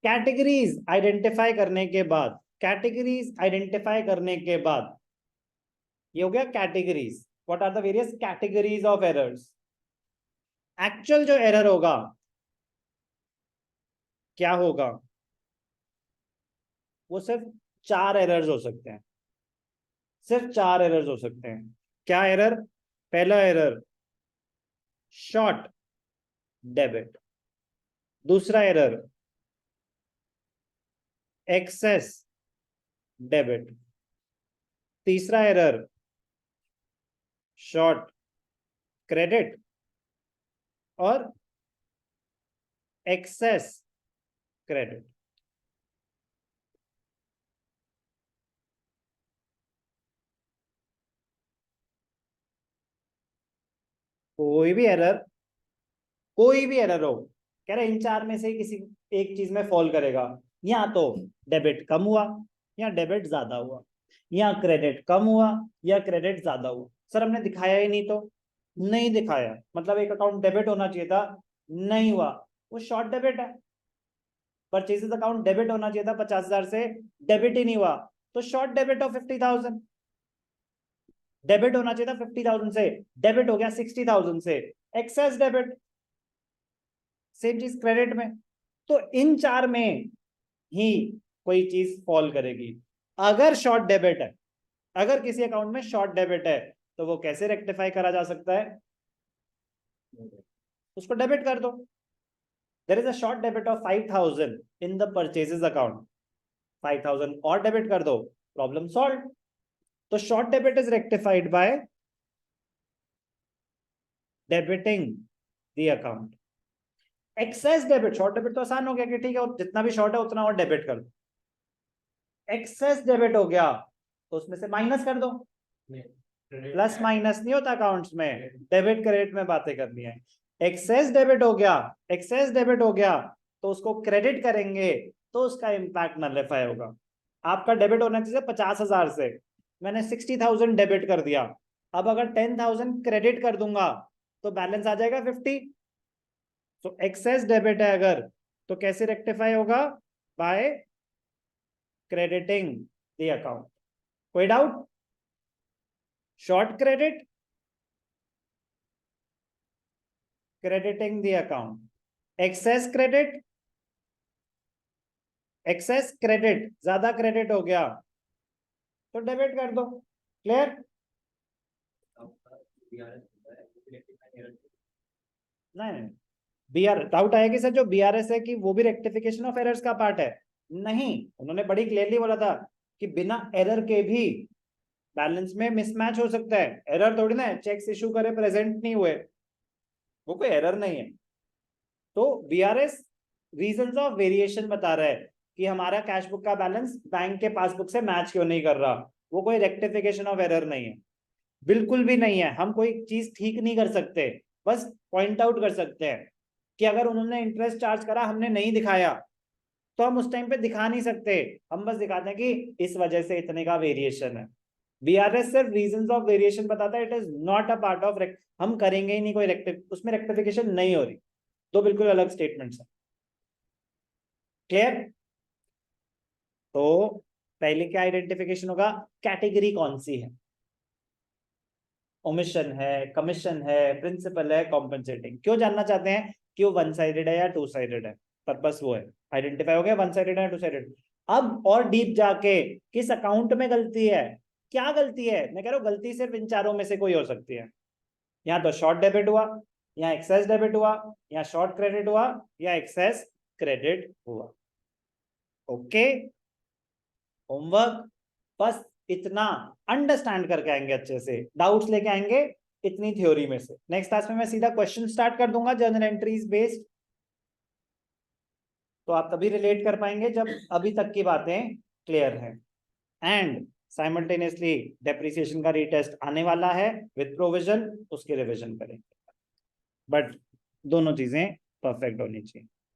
Categories identify करने के बाद, कैटेगरीज आइडेंटिफाई करने के बाद ये हो गया categories. What are the various categories of errors. Actual जो एरर होगा क्या होगा, वो सिर्फ 4 एरर्स हो सकते हैं, सिर्फ 4 एरर्स हो सकते हैं। क्या एरर? पहला एरर शॉर्ट डेबिट, दूसरा एरर एक्सेस डेबिट, तीसरा एरर शॉर्ट क्रेडिट और एक्सेस क्रेडिट। कोई भी एरर, कोई भी एरर हो, कह रहे इन 4 में से किसी एक चीज में फॉल करेगा। या तो डेबिट कम हुआ या डेबिट ज्यादा हुआ, या क्रेडिट कम हुआ या क्रेडिट ज्यादा हुआ। सर हमने दिखाया ही नहीं, तो नहीं दिखाया मतलब एक अकाउंट डेबिट होना चाहिए था, नहीं हुआ, वो शॉर्ट डेबिट है। परचेजेस अकाउंट डेबिट होना चाहिए था 50,000 से, डेबिट ही नहीं हुआ, तो शॉर्ट डेबिट ऑफ 50,000। डेबिट होना चाहिए था 50,000 से, डेबिट हो गया 60,000 से, एक्सेस डेबिट। सेम चीज क्रेडिट में। तो इन 4 में ही कोई चीज फॉल करेगी। अगर शॉर्ट डेबिट है, अगर किसी अकाउंट में शॉर्ट डेबिट है, तो वो कैसे रेक्टिफाई करा जा सकता है? उसको डेबिट कर दो। There is a short debit of 5,000 in the purchases account, 5,000 और डेबिट कर दो, प्रॉब्लम सॉल्व। तो short debit is rectified by debiting the account. Excess debit, short debit तो आसान हो गया कि ठीक है जितना भी शॉर्ट है उतना और डेबिट कर दो। एक्सेस डेबिट हो गया तो उसमें से माइनस कर दो। प्लस माइनस नहीं होता अकाउंट्स में, डेबिट क्रेडिट में बातें करनी है। एक्सेस डेबिट हो गया, एक्सेस डेबिट हो गया तो उसको क्रेडिट करेंगे तो उसका इंपैक्ट नलिफाई होगा। आपका डेबिट होना चाहिए 50,000 से, मैंने 60,000 डेबिट कर दिया। अब अगर 10,000 क्रेडिट कर दूंगा तो बैलेंस आ जाएगा 50। तो एक्सेस डेबिट है अगर, तो कैसे रेक्टिफाई होगा? By crediting the account. कोई doubt? Short credit, crediting the account. Excess credit, excess credit, ज्यादा क्रेडिट हो गया तो डेबिट कर दो। क्लियर? नहीं, बीआर डाउट आएगी सर, जो बीआरएस है कि वो भी रेक्टिफिकेशन ऑफ एरर्स का पार्ट है? नहीं, उन्होंने बड़ी क्लियरली बोला था कि बिना एरर के भी बैलेंस में मिसमैच हो सकता है। एरर थोड़ी ना है चेक्स इशू करे प्रेजेंट नहीं हुए, वो कोई एरर नहीं है। तो बीआरएस रीजंस ऑफ वेरिएशन बता रहा है कि हमारा कैश बुक का बैलेंस बैंक के पासबुक से मैच क्यों नहीं कर रहा। वो कोई रेक्टिफिकेशन ऑफ एरर नहीं है, बिल्कुल भी नहीं है। हम कोई चीज ठीक नहीं कर सकते, बस पॉइंट आउट कर सकते हैं कि अगर उन्होंने इंटरेस्ट चार्ज करा हमने नहीं दिखाया तो हम उस टाइम पे दिखा नहीं सकते, हम बस दिखाते हैं कि इस वजह से इतने का वेरिएशन है। बीआरएस सिर्फ रीजंस ऑफ वेरिएशन बताता है, it is not a part of हम करेंगे ही नहीं कोई उसमें रेक्टिफिकेशन नहीं हो रही। दो बिल्कुल अलग स्टेटमेंट्स हैं। क्लियर? तो पहले क्या आइडेंटिफिकेशन होगा, कैटेगरी कौन सी है, ओमिशन है, कमीशन है, प्रिंसिपल है, कॉम्पनसेटिंग। क्यों जानना चाहते हैं कि वो वन साइडेड है या टू साइडेड है? पर्पस वो है, आइडेंटिफाई हो गया वन साइडेड है टू साइडेड। अब और डीप जाके किस अकाउंट में गलती है, क्या गलती है, मैं कह रहा हूं गलती सिर्फ इन चारों में से कोई हो सकती है। या तो शॉर्ट डेबिट हुआ, या एक्सेस डेबिट हुआ, या शॉर्ट क्रेडिट हुआ, या एक्सेस क्रेडिट हुआ। ओके, होमवर्क बस इतना अंडरस्टैंड करके आएंगे, अच्छे से डाउट्स लेके आएंगे इतनी थ्योरी में से। नेक्स्ट क्लास में मैं सीधा क्वेश्चन स्टार्ट कर दूंगा जर्नल एंट्रीज बेस्ड, तो आप तभी रिलेट कर पाएंगे जब अभी तक की बातें क्लियर हैं। एंड साइमल्टेनियसली डेप्रिसिएशन का रीटेस्ट आने वाला है विद प्रोविजन, उसकी रिविजन करेंगे, बट दोनों चीजें परफेक्ट होनी चाहिए।